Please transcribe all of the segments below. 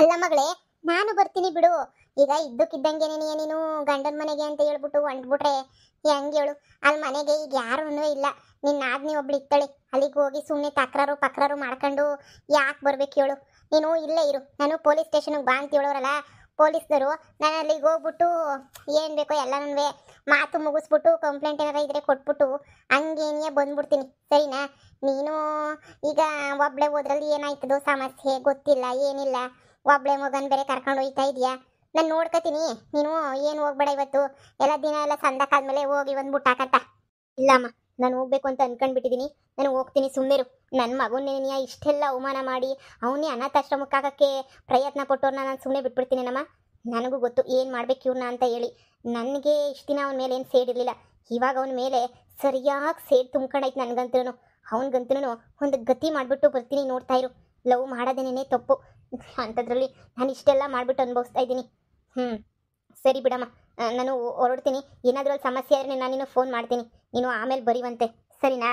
ಅಲ್ಲ ಮಗಳೇ, ನಾನು ಬರ್ತೀನಿ ಬಿಡು. ಈಗ ಇದ್ದಕ್ಕಿದ್ದಂಗೆನೆ ನೀನು ಗಂಡನ ಮನೆಗೆ ಅಂತ ಹೇಳ್ಬಿಟ್ಟು ಹೊಂಟ್ಬಿಟ್ರೆ ಹೆಂಗೆ ಹೇಳು? ಅಲ್ಲಿ ಮನೆಗೆ ಈಗ ಯಾರೂ ಇಲ್ಲ. ನಿನ್ನ ನಾದ್ನಿ ಒಬ್ಳು ಇತ್ತಳೆ, ಅಲ್ಲಿಗೆ ಹೋಗಿ ಸುಮ್ಮನೆ ತಕ್ರಾರು ಮಾಡ್ಕೊಂಡು ಯಾಕೆ ಬರ್ಬೇಕು ಹೇಳು? ನೀನು ಇಲ್ಲೇ ಇರು, ನಾನು ಪೊಲೀಸ್ ಸ್ಟೇಷನ್ಗೆ ಬಾ ಅಂತ ಹೇಳೋರಲ್ಲ ಪೊಲೀಸ್ನವರು. ನಾನು ಅಲ್ಲಿಗೆ ಹೋಗ್ಬಿಟ್ಟು ಏನು ಬೇಕೋ ಎಲ್ಲನೂ ಮಾತು ಮುಗಿಸ್ಬಿಟ್ಟು ಕಂಪ್ಲೇಂಟ್ ಏನಾರ ಇದ್ರೆ ಕೊಟ್ಬಿಟ್ಟು ಹಂಗೇನೇ ಬಂದ್ಬಿಡ್ತೀನಿ, ಸರಿನಾ? ನೀನು ಈಗ ಒಬ್ಳೆ ಹೋದ್ರಲ್ಲಿ ಏನಾಯ್ತದೋ ಸಮಸ್ಯೆ ಗೊತ್ತಿಲ್ಲ, ಏನಿಲ್ಲ. ಒಬ್ಳೆ ಮಗನ್ ಬೇರೆ ಕರ್ಕೊಂಡು ಹೋಯ್ತಾ ಇದೆಯಾ? ನಾನು ನೋಡ್ಕೊತೀನಿ, ನೀನು ಏನು ಹೋಗ್ಬೇಡ ಇವತ್ತು. ಎಲ್ಲ ದಿನ ಎಲ್ಲ ಸಂದಕ್ಕಾದ್ಮೇಲೆ ಹೋಗಿ ಒಂದು ಬುಟ್ಟಾಕತ್ತ. ಇಲ್ಲಮ್ಮ, ನಾನು ಹೋಗ್ಬೇಕು ಅಂತ ಅನ್ಕೊಂಡ್ಬಿಟ್ಟಿದ್ದೀನಿ. ನಾನು ಹೋಗ್ತೀನಿ, ಸುಮ್ಮನಿರು. ನನ್ನ ಮಗನ್ನೇನಿಯ ಇಷ್ಟೆಲ್ಲ ಅವಮಾನ ಮಾಡಿ ಅವನೇ ಅನಾಥಾಶ್ರಮಕ್ಕೆ ಹಾಕೋಕ್ಕೆ ಪ್ರಯತ್ನ ಪಟ್ಟವ್ರನ್ನ ನಾನು ಸುಮ್ಮನೆ ಬಿಟ್ಬಿಡ್ತೀನೇನಮ್ಮ? ನನಗೂ ಗೊತ್ತು ಏನು ಮಾಡ್ಬೇಕು ಇವ್ರನ್ನ ಅಂತ ಹೇಳಿ. ನನಗೆ ಇಷ್ಟು ದಿನ ಅವನ ಮೇಲೆ ಏನು ಸೇಡಿರಲಿಲ್ಲ, ಇವಾಗ ಅವನ ಮೇಲೆ ಸರಿಯಾಗಿ ಸೇಡ್ ತುಂಬ್ಕೊಂಡೈತೆ ನನಗಂತೂ. ಅವನಿಗಂತೂ ಒಂದು ಗತಿ ಮಾಡಿಬಿಟ್ಟು ಬರ್ತೀನಿ, ನೋಡ್ತಾ ಇರು. ಲವ್ ಮಾಡೋದೇನೇ ತಪ್ಪು, ಅಂಥದ್ರಲ್ಲಿ ನಾನು ಇಷ್ಟೆಲ್ಲ ಮಾಡಿಬಿಟ್ಟು ಅನುಭವಿಸ್ತಾ ಇದ್ದೀನಿ. ಸರಿ ಬಿಡಮ್ಮ, ನಾನು ಹೊರಡ್ತೀನಿ. ಏನಾದರೂ ಅಲ್ಲಿ ಸಮಸ್ಯೆ ಆದರೆ ನಾನು ನಿನ್ನ ಫೋನ್ ಮಾಡ್ತೀನಿ, ನೀನು ಆಮೇಲೆ ಬರೀವಂತೆ, ಸರಿನಾ?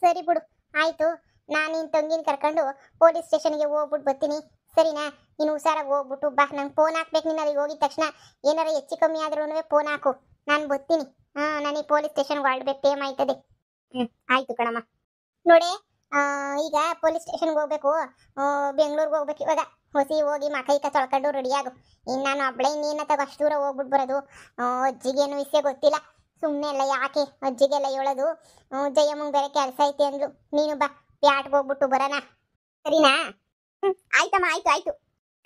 ಸರಿ ಬಿಡು, ಆಯಿತು. ನಾನು ನಿನ್ನ ತಂಗಿನ ಕರ್ಕೊಂಡು ಪೊಲೀಸ್ ಸ್ಟೇಷನ್ಗೆ ಹೋಗ್ಬಿಟ್ಟು ಬರ್ತೀನಿ, ಸರಿನಾ? ನೀನು ಹುಷಾರಾಗಿ ಹೋಗ್ಬಿಟ್ಟು ಬಾ. ನಂಗೆ ಫೋನ್ ಹಾಕ್ಬೇಕು, ನೀನು ಅಲ್ಲಿಗೆ ಹೋಗಿದ ತಕ್ಷಣ. ಏನಾರ ಹೆಚ್ಚು ಕಮ್ಮಿ ಆದ್ರೂ ಫೋನ್ ಹಾಕು, ನಾನು ಬರ್ತೀನಿ. ನನಗೆ ಪೊಲೀಸ್ ಸ್ಟೇಷನ್ಗೆ ಹೊರಡ್ಬೇಕು, ಟೈಮ್ ಆಯ್ತದೆ. ಆಯಿತು ಕಣಮ್ಮ. ನೋಡಿ, ಈಗ ಪೊಲೀಸ್ ಸ್ಟೇಷನ್ಗೆ ಹೋಗ್ಬೇಕು, ಬೆಂಗಳೂರಿಗೆ ಹೋಗ್ಬೇಕು ಇವಾಗ. ಹೊಸಿ ಹೋಗಿ ಮಕೈ ತೊಳ್ಕೊಂಡು ರೆಡಿಯಾಗು. ಇನ್ನು ನಾನು ಒಬ್ಬಳೇ ಇನ್ನೇನ ತಗೋ ಅಷ್ಟು ದೂರ ಹೋಗ್ಬಿಟ್ಟು ಬರೋದು. ಅಜ್ಜಿಗೇನು ವಿಷಯ ಗೊತ್ತಿಲ್ಲ, ಸುಮ್ಮನೆ ಎಲ್ಲ ಯಾಕೆ ಅಜ್ಜಿಗೆಲ್ಲ ಹೇಳೋದು. ಜಯಮ್ಮಂಗೆ ಬೇರೆ ಕೆಲಸ ಐತೆ ಅಂದ್ಲು. ನೀನು ಬಾ, ಪ್ಯಾಟ್ಗೆ ಹೋಗ್ಬಿಟ್ಟು ಬರೋಣ, ಸರಿನಾ? ಆಯ್ತಮ್ಮ, ಆಯ್ತು.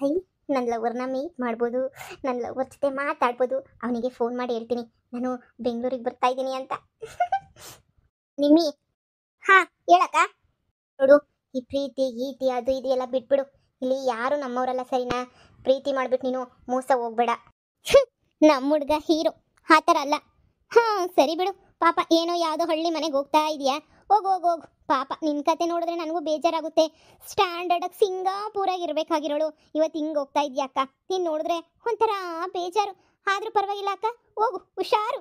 ಐ, ನನ್ನ ಲವರ್ನ ಮೀಟ್ ಮಾಡ್ಬೋದು, ನನ್ನ ಲವರ್ ಜೊತೆ ಮಾತಾಡ್ಬೋದು. ಅವನಿಗೆ ಫೋನ್ ಮಾಡಿ ಹೇಳ್ತೀನಿ ನಾನು ಬೆಂಗಳೂರಿಗೆ ಬರ್ತಾ ಇದ್ದೀನಿ ಅಂತ. ನಿಮ್ಮಿ, ಹೇಳಕ್ಕ. ನೋಡು, ಈ ಪ್ರೀತಿ ಗೀತಿ ಅದು ಇದು ಎಲ್ಲ ಬಿಟ್ಬಿಡು. ಇಲ್ಲಿ ಯಾರು ನಮ್ಮವರಲ್ಲ, ಸರಿನಾ? ಪ್ರೀತಿ ಮಾಡ್ಬಿಟ್ಟು ನೀನು ಮೋಸ ಹೋಗ್ಬೇಡ. ನಮ್ಮ ಹುಡುಗ ಹೀರೋ, ಆ ಥರ ಅಲ್ಲ. ಸರಿ ಬಿಡು. ಪಾಪ ಏನೋ ಯಾವುದೋ ಹಳ್ಳಿ ಮನೆಗೆ ಹೋಗ್ತಾ ಇದೆಯಾ? ಹೋಗು. ಪಾಪ ನಿನ್ನ ಕತೆ ನೋಡಿದ್ರೆ ನನಗೂ ಬೇಜಾರಾಗುತ್ತೆ. ಸ್ಟ್ಯಾಂಡರ್ಡಾಗಿ ಸಿಂಗಾಪುರಾಗಿ ಇರಬೇಕಾಗಿರೋಳು ಇವತ್ತು ಹಿಂಗೆ ಹೋಗ್ತಾ ಇದೆಯಾ ಅಕ್ಕ? ನೀನು ನೋಡಿದ್ರೆ ಒಂಥರ ಬೇಜಾರು. ಆದರೂ ಪರವಾಗಿಲ್ಲ ಅಕ್ಕ, ಹೋಗು, ಹುಷಾರು.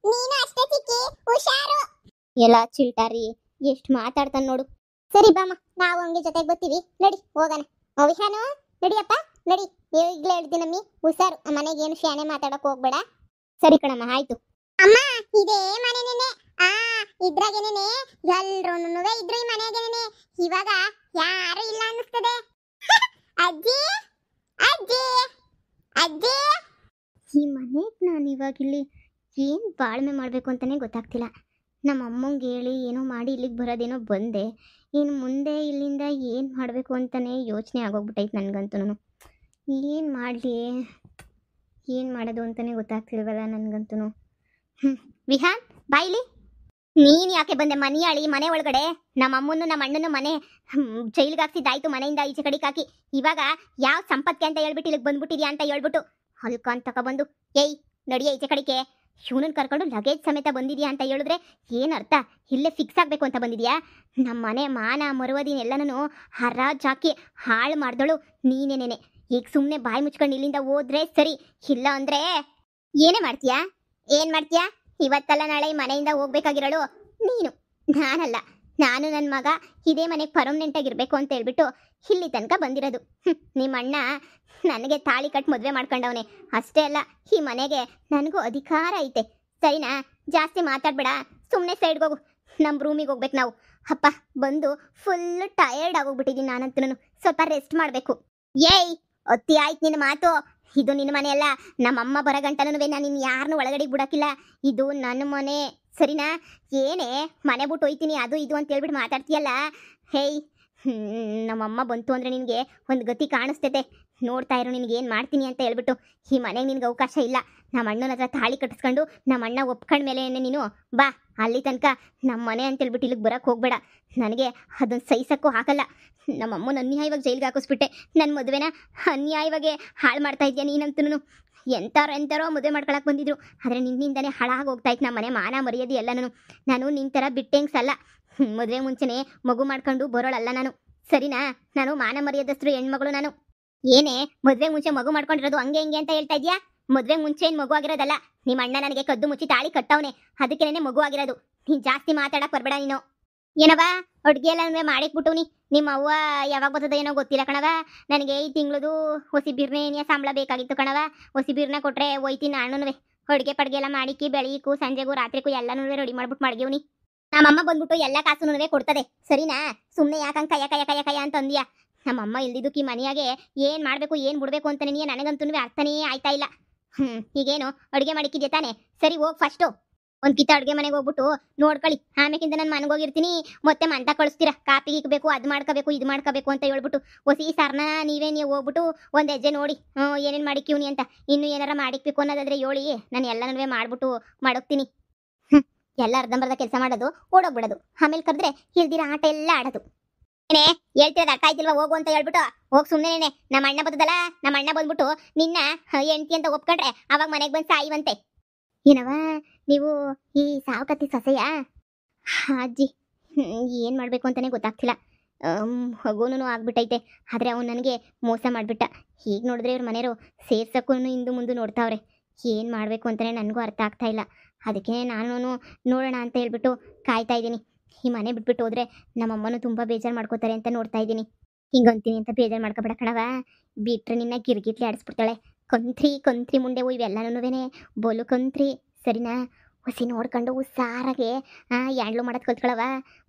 ನೀನು ಅಷ್ಟೇ ಚಿಕ್ಕಿ, ಹುಷಾರು. ಎಲ್ಲ ಚಿಲ್ಟಾರಿ ಎಷ್ಟು ಮಾತಾಡ್ತಾನೆ ನೋಡು. ಸರಿ ಬಾಮ್ಮ, ನಾವು ಹಂಗೆ ಜೊತೆಗೆ ಬರ್ತೀವಿ, ನಡಿ ಹೋಗೋಣ. ವಿಹಾನು, ನಡಿಯಪ್ಪ, ನಡಿ. ಈಗಲೇ ಹೇಳ್ತೀನಮ್ಮಿ, ಹುಷಾರು. ಮನೆಗೆ ಏನು ಶಾನೆ ಮಾತಾಡಕ್ಕೆ ಹೋಗ್ಬೇಡ. ಸರಿ ಕಣಮ್ಮ, ಆಯ್ತು. ಅಮ್ಮ, ಇದೇ ಮನೆನೇನೆ. ಇದ್ರಾಗೇನೇನೆ ಎಲ್ರೂ ಇದ್ರು ಈ ಮನೆಗೇನೇನೆ. ಇವಾಗ ಯಾರು ಇಲ್ಲ ಅನ್ನಿಸ್ತದೆ. ಅಜ್ಜಿ, ಅಜ್ಜಿ, ಅಜ್ಜಿ. ಈ ಮನೆಗೆ ನಾನು ಇವಾಗ ಇಲ್ಲಿ ಏನು ಬಾಳ್ಮೆ ಮಾಡಬೇಕು ಅಂತಲೇ ಗೊತ್ತಾಗ್ತಿಲ್ಲ. ನಮ್ಮ ಅಮ್ಮಂಗೆ ಹೇಳಿ ಏನೋ ಮಾಡಿ ಇಲ್ಲಿಗೆ ಬರೋದೇನೋ ಬಂದೆ. ಇನ್ನು ಮುಂದೆ ಇಲ್ಲಿಂದ ಏನು ಮಾಡಬೇಕು ಅಂತಲೇ ಯೋಚನೆ ಆಗೋಗ್ಬಿಟ್ಟೈತೆ ನನಗಂತೂ. ಏನು ಮಾಡಲಿ, ಏನು ಮಾಡೋದು ಅಂತಲೇ ಗೊತ್ತಾಗ್ತಿಲ್ವಲ್ಲ ನನಗಂತೂ. ವಿಹಾನ್, ಬಾಯಿಲಿ. ನೀನು ಯಾಕೆ ಬಂದೆ ಮನೆಯಾಳಿ? ಮನೆ ಒಳಗಡೆ ನಮ್ಮ ಅಮ್ಮನ್ನು ನಮ್ಮ ಅಣ್ಣನ ಮನೆ ಜೈಲಿಗೆ ಹಾಕ್ಸಿದ್ದಾಯ್ತು, ಮನೆಯಿಂದ ಈಚೆ ಕಡೆಗೆ ಹಾಕಿ. ಇವಾಗ ಯಾವ ಸಂಪತ್ತಿ ಅಂತ ಹೇಳ್ಬಿಟ್ಟು ಇಲ್ಲಿಗೆ ಬಂದ್ಬಿಟ್ಟಿದ್ಯಾ ಅಂತ ಹೇಳ್ಬಿಟ್ಟು ಹಲ್ಕಾನ್ ತಗೊಬಂದು, ಏಯ್ ನಡಿಯ ಈಚೆ ಕಡೆಗೆ. ಶಿವನನ್ನು ಕರ್ಕೊಂಡು ಲಗೇಜ್ ಸಮೇತ ಬಂದಿದ್ಯಾ ಅಂತ ಹೇಳಿದ್ರೆ ಏನರ್ಥ? ಇಲ್ಲೇ ಫಿಕ್ಸ್ ಆಗಬೇಕು ಅಂತ ಬಂದಿದ್ಯಾ? ನಮ್ಮ ಮನೆ ಮಾನ ಮರುವದಿನ ಎಲ್ಲನೂ ಹರಾಜಾಕಿ ಹಾಳು ಮಾಡ್ದಳು ನೀನೇನೇನೆ. ಈಗ ಸುಮ್ಮನೆ ಬಾಯಿ ಮುಚ್ಕೊಂಡು ಇಲ್ಲಿಂದ ಹೋದ್ರೆ ಸರಿ, ಇಲ್ಲ ಅಂದರೆ ಏನೇ ಮಾಡ್ತೀಯಾ? ಏನು ಮಾಡ್ತೀಯಾ? ಇವತ್ತಲ್ಲ ನಾಳೆ ಈ ಮನೆಯಿಂದ ಹೋಗ್ಬೇಕಾಗಿರೋಳು ನೀನು, ನಾನಲ್ಲ. ನಾನು ನನ್ನ ಮಗ ಇದೇ ಮನೆಗೆ ಪರ್ಮನೆಂಟಾಗಿರಬೇಕು ಅಂತ ಹೇಳ್ಬಿಟ್ಟು ಇಲ್ಲಿ ತನಕ ಬಂದಿರೋದು. ನಿಮ್ಮ ಅಣ್ಣ ನನಗೆ ತಾಳಿ ಕಟ್ಟು ಮದುವೆ ಮಾಡ್ಕೊಂಡವನೆ. ಅಷ್ಟೇ ಅಲ್ಲ, ಈ ಮನೆಗೆ ನನಗೂ ಅಧಿಕಾರ ಐತೆ, ಸರಿನಾ? ಜಾಸ್ತಿ ಮಾತಾಡ್ಬೇಡ, ಸುಮ್ಮನೆ ಸೈಡ್ಗೆ ಹೋಗು. ನಮ್ಮ ರೂಮಿಗೆ ಹೋಗ್ಬೇಕು ನಾವು. ಅಪ್ಪ, ಬಂದು ಫುಲ್ಲು ಟಯರ್ಡ್ ಆಗೋಗ್ಬಿಟ್ಟಿದ್ದೀನಿ ನಾನಂತೂ. ಸ್ವಲ್ಪ ರೆಸ್ಟ್ ಮಾಡಬೇಕು. ಏಯ್, ಅತ್ತಿ ಆಯ್ತು ನಿನ್ನ ಮಾತು. ಇದು ನಿನ್ನ ಮನೆ ಅಲ್ಲ. ನಮ್ಮಮ್ಮ ಬರೋ ಗಂಟನೂ ನಾನು ನಿನ್ನ ಯಾರನ್ನೂ ಒಳಗಡೆ ಬಿಡೋಕ್ಕಿಲ್ಲ. ಇದು ನನ್ನ ಮನೆ, ಸರಿನಾ? ಏನೇ ಮನೆ ಬಿಟ್ಟು ಹೋಯ್ತೀನಿ ಅದು ಇದು ಅಂತ ಹೇಳ್ಬಿಟ್ಟು ಮಾತಾಡ್ತೀಯಲ್ಲ. ಹೇಯ್, ನಮ್ಮಮ್ಮ ಬಂತು ಅಂದರೆ ನಿನಗೆ ಒಂದು ಗತಿ ಕಾಣಿಸ್ತೈತೆ. ನೋಡ್ತಾ ಇರೋ ನಿನಗೆ ಏನು ಮಾಡ್ತೀನಿ ಅಂತ ಹೇಳ್ಬಿಟ್ಟು. ಈ ಮನೆಗೆ ನಿನಗೆ ಅವಕಾಶ ಇಲ್ಲ. ನಮ್ಮ ಅಣ್ಣನ ಹತ್ರ ತಾಳಿ ಕಟ್ಟಿಸ್ಕೊಂಡು ನಮ್ಮ ಅಣ್ಣ ಒಪ್ಕೊಂಡ್ಮೇಲೆ ನೀನು ಬಾ. ಅಲ್ಲಿ ತನಕ ನಮ್ಮ ಮನೆ ಅಂತೇಳ್ಬಿಟ್ಟು ಇಲ್ಲಿಗೆ ಬರೋಕ್ಕೆ ಹೋಗಬೇಡ. ನನಗೆ ಅದನ್ನು ಸಹಿಸೋಕ್ಕೂ ಆಗಲ್ಲ. ನಮ್ಮಮ್ಮನ ಅನ್ಯಾಯವಾಗಿ ಜೈಲಿಗೆ ಹಾಕಿಸ್ಬಿಟ್ಟೆ. ನನ್ನ ಮದುವೆನ ಅನ್ಯಾಯವಾಗಿ ಹಾಳು ಮಾಡ್ತಾ ಇದೆಯಾ ನೀನಂತೂ. ಎಂಥಾರೋ ಮದುವೆ ಮಾಡ್ಕೊಳಕ್ಕೆ ಬಂದಿದ್ರು, ಆದರೆ ನಿನ್ನಿಂದನೇ ಹಾಳಾಗಿ ಹೋಗ್ತಾಯಿತ್ತು ನಮ್ಮ ಮನೆ ಮಾನ ಮರ್ಯಾದೆ ಎಲ್ಲನೂ. ನಾನು ನಿನ್ನ ಥರ ಬಿಟ್ಟೆಂಗ್ಸಲ್ಲ. ಮದುವೆ ಮುಂಚೆನೇ ಮಗು ಮಾಡ್ಕೊಂಡು ಬರೋಳಲ್ಲ ನಾನು, ಸರಿನಾ? ನಾನು ಮಾನ ಮರ್ಯಾದಸ್ಥರು ಹೆಣ್ಮಗಳು ನಾನು. ಏನೇ ಮದುವೆ ಮುಂಚೆ ಮಗು ಮಾಡ್ಕೊಂಡಿರೋದು ಹಂಗೆ ಹಿಂಗೆ ಅಂತ ಹೇಳ್ತಾ ಇದೆಯಾ? ಮದುವೆ ಮುಂಚೆ ಏನು ಮಗು ಆಗಿರೋದಲ್ಲ. ನಿಮ್ಮ ಅಣ್ಣ ನನಗೆ ಕದ್ದು ಮುಚ್ಚಿ ತಾಳಿ ಕಟ್ಟವನೆ, ಅದಕ್ಕೇನೆ ಮಗು ಆಗಿರೋದು. ನೀನು ಜಾಸ್ತಿ ಮಾತಾಡಕ್ಕೆ ಬರಬೇಡ ನೀನು. ಏನವ ಅಡ್ಗೆ ಎಲ್ಲ ಮಾಡಿಕ್ಬಿಟ್ಟುನಿ. ನಿಮ್ಮ ಅವ್ವ ಯಾವಾಗ ಬರ್ತದ ಏನೋ ಗೊತ್ತಿಲ್ಲ ಕಣವ. ನನಗೆ ಈ ತಿಂಗಳದು ಹೊಸಿ ಬಿರ್ನೆ ಸಂಬಳ ಬೇಕಾಗಿತ್ತು ಕಣವ. ಹೊಸಿ ಬಿರ್ನೆ ಕೊಟ್ರೆ ಒಯ್ತೀನಿ ನಾನುವೆ. ಅಡ್ಗೆ ಪಡ್ಗೆ ಎಲ್ಲ ಮಾಡಿಕ್ಕಿ ಬೆಳಗಿಗೂ ಸಂಜೆಗೂ ರಾತ್ರಿಗೂ ಎಲ್ಲನೂ ರೆಡಿ ಮಾಡ್ಬಿಟ್ಟು ಮಡ್ಗಿವ್ನಿ. ನಮ್ಮಮ್ಮ ಬಂದ್ಬಿಟ್ಟು ಎಲ್ಲ ಕಾಸುನುವೆ ಕೊಡ್ತದೆ ಸರಿನಾ. ಸುಮ್ಮನೆ ಯಾಕಂಗ್ ಕಯ್ಯ ಕಯ್ಯ ಕಯ್ಯ ಕಯ್ಯ ಅಂತ ಅಂದ್ಯಾ. ನಮ್ಮಮ್ಮ ಇಲ್ದಿದ್ದಕ್ಕೆ ಈ ಮನೆಯಾಗೆ ಏನ್ ಮಾಡ್ಬೇಕು ಏನ್ ಬಿಡ್ಬೇಕು ಅಂತಾನೆ ನನಗಂತೂ ಅರ್ಥನೇ ಆಯ್ತಾ ಇಲ್ಲ. ಈಗೇನು ಅಡ್ಗೆ ಮಾಡಿಕ್ಕಿದ್ಯಾ ತಾನೆ, ಸರಿ ಹೋಗ್ ಫಸ್ಟು ಒಂದ್ ಕಿತ್ತ ಅಡ್ಗೆ ಮನೆಗೆ ಹೋಗ್ಬಿಟ್ಟು ನೋಡ್ಕೊಳ್ಳಿ. ಆಮೇಕಿಂದ ನಾನು ಮನೆಗೋಗಿರ್ತೀನಿ. ಮತ್ತೆ ಮಂತ ಕಳಿಸ್ತೀರಾ ಕಾಪಿ ಇಕ್ಬೇಕು ಅದ್ ಮಾಡ್ಕೋಬೇಕು ಇದ್ ಮಾಡ್ಕೋಬೇಕು ಅಂತ ಹೇಳ್ಬಿಟ್ಟು ಹೊಸಿ ಸಾರ್ನ ನೀವು ಹೋಗ್ಬಿಟ್ಟು ಒಂದ್ ಹೆಜ್ಜೆ ನೋಡಿ ಏನೇನ್ ಮಾಡಿಕ್ಕಿವ್ನಿ ಅಂತ. ಇನ್ನು ಏನಾರ ಮಾಡಿಕ್ಬೇಕು ಅನ್ನೋದಾದ್ರೆ ಹೇಳಿ, ನಾನು ಎಲ್ಲನೂ ಮಾಡ್ಬಿಟ್ಟು ಮಾಡೋಗ್ತೀನಿ. ಎಲ್ಲ ಅರ್ಧಂಬರ್ಧ ಕೆಲಸ ಮಾಡೋದು ಓಡೋಗ್ಬಿಡೋದು, ಆಮೇಲೆ ಕರೆದ್ರೆ ಇಲ್ದಿರ ಆಟ ಎಲ್ಲ ಆಡೋದು. ಏನೇ ಹೇಳ್ತಿರೋದು ಅರ್ಥ ಆಯ್ತಿಲ್ವಾ? ಹೋಗು ಅಂತ ಹೇಳ್ಬಿಟ್ಟು ಹೋಗ್ ಸುಮ್ಮನೆ. ನಮ್ಮ ಅಣ್ಣ ಬರ್ತದಲ್ಲ, ನಮ್ಮ ಅಣ್ಣ ಬಂದ್ಬಿಟ್ಟು ನಿನ್ನ ಹೆಂಡ್ತಿ ಅಂತ ಒಪ್ಕೊಂಡ್ರೆ ಅವಾಗ ಮನೆಗೆ ಬಂದು ಸಾಯುವಂತೆ. ಏನವ ನೀವು ಈ ಸಾವುಕತ್ತಿ ಸೊಸೆಯ ಅಜ್ಜಿ? ಏನು ಮಾಡಬೇಕು ಅಂತಲೇ ಗೊತ್ತಾಗ್ತಿಲ್ಲ. ಮಗುನೂ ಆಗ್ಬಿಟ್ಟೈತೆ, ಆದರೆ ಅವನು ನನಗೆ ಮೋಸ ಮಾಡಿಬಿಟ್ಟ. ಹೀಗೆ ನೋಡಿದ್ರೆ ಇವ್ರ ಮನೆಯವರು ಸೇರ್ಸಕ್ಕೂ ಹಿಂದು ಮುಂದೆ ನೋಡ್ತಾವ್ರೆ. ಏನು ಮಾಡಬೇಕು ಅಂತಲೇ ನನಗೂ ಅರ್ಥ ಆಗ್ತಾ ಇಲ್ಲ. ಅದಕ್ಕೆ ನಾನು ನೋಡೋಣ ಅಂತ ಹೇಳ್ಬಿಟ್ಟು ಕಾಯ್ತಾ ಇದ್ದೀನಿ. ಈ ಮನೆ ಬಿಟ್ಬಿಟ್ಟು ಹೋದ್ರೆ ನಮ್ಮಮ್ಮನೂ ತುಂಬ ಬೇಜಾರು ಮಾಡ್ಕೋತಾರೆ ಅಂತ ನೋಡ್ತಾ ಇದ್ದೀನಿ. ಹಿಂಗಂತೀನಿ ಅಂತ ಬೇಜಾರು ಮಾಡ್ಕೊಬೇಡ ಕಣವ. ಬಿಟ್ರೆ ನಿನ್ನ ಗಿರ್ಗಿಟ್ಲಿ ಆಡಿಸ್ಬಿಡ್ತಾಳೆ. ಕೊಂತ್ರಿ ಮುಂಡೆ ಇವೆಲ್ಲನೂವೇನೆ ಬೋಲು ಕೊಂತ್ರಿ ಸರಿನಾ. ಹೊಸಿ ನೋಡ್ಕೊಂಡು ಹುಷಾರಾಗೆ ಯಾಂಡ್ಲು ಮಾಡೋದು ಕಲ್ತ್ಕೊಳವ.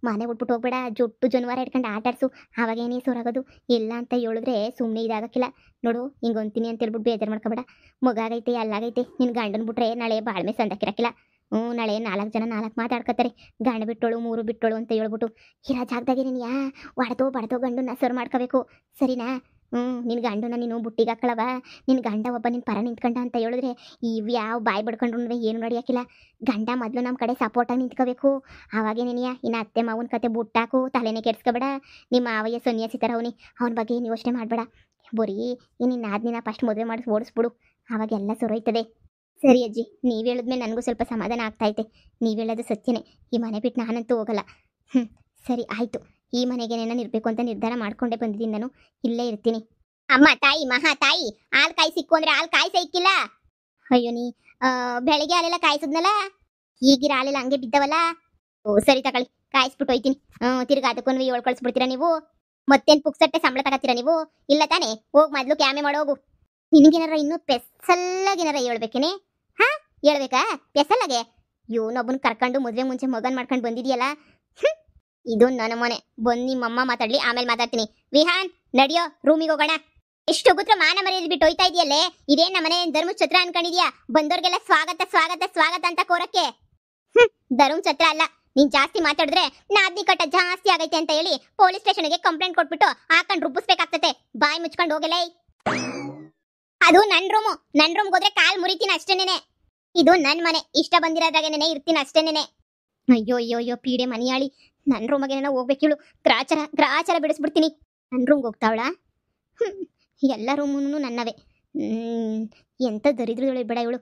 ಮನೆ ಬಿಟ್ಬಿಟ್ಟು ಹೋಗ್ಬೇಡ, ಜೊಟ್ಟು ಜನವಾರ ಇಟ್ಕೊಂಡು ಆಟಾಡ್ಸು. ಅವಾಗೇನೇ ಸೊರಗೋದು. ಇಲ್ಲ ಅಂತ ಹೇಳಿದ್ರೆ ಸುಮ್ಮನೆ ಇದಾಗಕ್ಕಿಲ್ಲ ನೋಡು. ಹಿಂಗೊಂತೀನಿ ಅಂತ ಹೇಳ್ಬಿಟ್ಟು ಬೇಜಾರು ಮಾಡ್ಕೊಬೇಡ. ಮಗಾಗೈತೆ ಎಲ್ಲಾಗೈತೆ. ನಿನ್ನ ಗಂಡನ ಬಿಟ್ರೆ ನಾಳೆ ಬಾಳ್ಮೆ ಸಂದಕ್ಕಿರಕ್ಕಿಲ್ಲ. ನಾಳೆ 4 ಜನ 4 ಮಾತಾಡ್ಕೊತಾರೆ. ಗಂಡ ಬಿಟ್ಟೋಳು 3 ಬಿಟ್ಟೋಳು ಅಂತ ಹೇಳ್ಬಿಟ್ಟು ಇರೋ ಜಾಗದಾಗೆ ನೀನು ಬಡ್ದೋ ಗಂಡನ್ನ ಸರ್ ಮಾಡ್ಕೋಬೇಕು ಸರಿನಾ. ನಿನ್ನ ಗಂಡನ ನೀನು ಬುಟ್ಟಿಗೆ ಹಾಕಳವ. ನಿನ್ನ ಗಂಡ ಒಬ್ಬ ನಿನ್ನ ಪರ ನಿಂತ್ಕೊಂಡ ಅಂತ ಹೇಳಿದ್ರೆ ಇವು ಯಾವ ಬಾಯಿ ಬಡ್ಕೊಂಡ್ರು ಏನು ನಡೆಯೋಕ್ಕಿಲ್ಲ. ಗಂಡ ಮೊದಲು ನಮ್ಮ ಕಡೆ ಸಪೋರ್ಟಾಗಿ ನಿಂತ್ಕೋಬೇಕು. ಆವಾಗೇ ನೀನಿಯ ಇನ್ನು ಅತ್ತೆ ಮಾವನ ಕತೆ ಬುಟ್ಟಾಕು. ತಲೆನೇ ಕೆಡ್ಸ್ಕೊಬೇಡ. ನಿಮ್ಮ ಮಾವಯ್ಯ ಸನ್ಯಾಸಿ ಥರ ಅವನ ಬಗ್ಗೆ ಏನು ಯೋಚನೆ ಮಾಡಬೇಡ. ಬರೀ ನಿನ್ನ ಆದ್ನಿನ ಫಸ್ಟ್ ಮದುವೆ ಮಾಡಿ ಓಡಿಸ್ಬಿಡು. ಆವಾಗೆಲ್ಲ ಸೊರೈತದೆ. ಸರಿ ಅಜ್ಜಿ, ನೀವು ಹೇಳಿದ್ಮೇಲೆ ನನಗೂ ಸ್ವಲ್ಪ ಸಮಾಧಾನ ಆಗ್ತಾಯಿದೆ. ನೀವು ಹೇಳೋದು ಸತ್ಯನೇ. ಈ ಮನೆ ಬಿಟ್ಟು ನಾನಂತೂ ಹೋಗಲ್ಲ. ಸರಿ ಆಯಿತು. ಈ ಮನೆಗೆ ನಾನು ಇರಬೇಕು ಅಂತ ನಿರ್ಧಾರ ಮಾಡ್ಕೊಂಡೇ ಬಂದಿದ್ದೀನಿ. ನಾನು ಇಲ್ಲೇ ಇರ್ತೀನಿ. ಅಮ್ಮ ತಾಯಿ ಮಹಾ ತಾಯಿ, ಹಾಲು ಕಾಯಿ ಸಿಕ್ಕು ಅಂದರೆ ಹಾಲು ಕಾಯಿ ಸಿಕ್ಕಿಲ್ಲ. ಅಯ್ಯೋ ನೀ ಬೆಳಿಗ್ಗೆ ಹಾಲೆಲ್ಲ ಕಾಯಿಸಿದ್ನಲ್ಲ, ಈಗಿರ ಹಾಲೆಲ್ಲ ಹಂಗೆ ಬಿದ್ದವಲ್ಲ. ಓ ಸರಿ ತಗೊಳ್ಳಿ, ಕಾಯಿಸ್ಬಿಟ್ಟು ಹೋಯ್ತೀನಿ. ತಿರ್ಗಾ ಅದಕ್ಕೂ ಏಳು ಕಳಿಸ್ಬಿಡ್ತೀರಾ ನೀವು? ಮತ್ತೇನು ಪುಕ್ಸಟ್ಟೆ ಸಂಬಳ ತಗೋತೀರಾ ನೀವು? ಇಲ್ಲ ತಾನೇ? ಹೋಗಿ ಮೊದಲು ಕ್ಯಾಮೆ ಮಾಡೋಗು. ನಿನಗೇನಾರ ಇನ್ನೂ ಪೆಸಲ್ಲಾಗೇನಾರ ಹೇಳ್ಬೇಕೇನೆ? ಹೇಳ್ಬೇಕಾ ಪೆಸಲ್ಲಾಗೆ? ಇವನೊಬ್ಬನ ಕರ್ಕೊಂಡು ಮದುವೆ ಮುಂಚೆ ಮಗನ್ ಮಾಡ್ಕೊಂಡು ಬಂದಿದೆಯಲ್ಲ. ಇದು ನನ್ನ ಮನೆ. ಬಂದು ನಿಮ್ಮಮ್ಮ ಮಾತಾಡ್ಲಿ, ಆಮೇಲೆ ಮಾತಾಡ್ತೀನಿ. ವಿಹಾನ್ ನಡಿಯೋ, ರೂಮಿಗೆ ಹೋಗೋಣ. ಎಷ್ಟು ಹೋಗುತ್ರ ಮಾನ ಮರ್ಯಾದೆ ಬಿಟ್ಟು ಹೋಯ್ತಾ ಇದೆಯಲ್ಲೇ. ಇದೇನ್ ನಮ್ಮನೆ ಧರ್ಮ ಛತ್ರ ಅನ್ಕೊಂಡಿದ್ಯಾ? ಬಂದವ್ರಿಗೆಲ್ಲ ಸ್ವಾಗತ ಸ್ವಾಗತ ಸ್ವಾಗತ ಅಂತ ಕೋರಕ್ಕೆ. ಧರ್ಮ ಛತ್ರ ಅಲ್ಲ. ನೀನ್ ಜಾಸ್ತಿ ಮಾತಾಡಿದ್ರೆ ನಾದ್ನಿ ಕಟ್ಟ ಜಾಸ್ತಿ ಆಗೈತೆ ಅಂತ ಹೇಳಿ ಪೊಲೀಸ್ ಸ್ಟೇಷನ್ಗೆ ಕಂಪ್ಲೇಂಟ್ ಕೊಟ್ಬಿಟ್ಟು ಹಾಕೊಂಡು ರುಬ್ಬಿಸ್ಬೇಕಾಗ್ತತೆ. ಬಾಯಿ ಮುಚ್ಕೊಂಡು ಹೋಗಲೇ. ಅದು ನನ್ನ ರೂಮ್ಗೆ ಹೋದ್ರೆ ಕಾಲ್ ಮುರಿತೀನಿ ಅಷ್ಟೇನೆ. ಇದು ನನ್ನ ಮನೆ. ಇಷ್ಟ ಬಂದಿರೋದ್ರಾಗೇನೆ ಇರ್ತೀನಿ ಅಷ್ಟೇನೆ. ಅಯ್ಯೋ ಪೀಡೆ ಮನಿಯಾಳಿ. ನನ್ನ ರೂಮಗೆ ಹೋಗ್ಬೇಕಿಳು. ಗ್ರಾಚಾರ ಬಿಡಿಸ್ಬಿಡ್ತೀನಿ. ನನ್ನ ರೂಮ್ಗೆ ಹೋಗ್ತಾವಳ? ಎಲ್ಲ ರೂಮೂ ನನ್ನವೇ. ಎಂಥ ದರಿದ್ರದೊಳೆ ಬೇಡ ಇವಳು.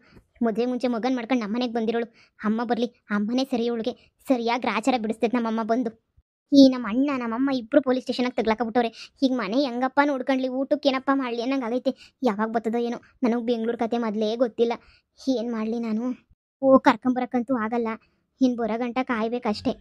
ಮದುವೆ ಮುಂಚೆ ಮಗನ್ ಮಾಡ್ಕೊಂಡು ನಮ್ಮನೆಗೆ ಬಂದಿರೋಳು. ಅಮ್ಮ ಬರಲಿ, ಅಮ್ಮನೇ ಸರಿ. ಇವಳಿಗೆ ಸರಿಯಾಗಿ ಗ್ರಾಚಾರ ಬಿಡಿಸ್ತೈತೆ ನಮ್ಮಮ್ಮ ಬಂದು. ಈ ನಮ್ಮ ಅಣ್ಣ ನಮ್ಮಮ್ಮ ಇಬ್ಬರು ಪೊಲೀಸ್ ಸ್ಟೇಷನಾಗ ತಗ್ಲಾಕಬಿಟ್ಟವ್ರೆ. ಈಗ ಮನೆ ಹೆಂಗಪ್ಪ ನೋಡ್ಕೊಂಡ್ಲಿ, ಊಟಕ್ಕೆ ಏನಪ್ಪ ಮಾಡಲಿ ಅನ್ನಂಗೆ ಆಗೈತೆ. ಯಾವಾಗ ಬರ್ತದೋ ಏನೋ. ನನಗೆ ಬೆಂಗಳೂರು ಕತೆ ಮೊದಲೇ ಗೊತ್ತಿಲ್ಲ. ಏನು ಮಾಡಲಿ ನಾನು? ಕರ್ಕೊಂಬರಕ್ಕಂತೂ ಆಗಲ್ಲ. ಇನ್ನು ಬರೋ ಗಂಟ ಕಾಯ್ಬೇಕಷ್ಟೇ.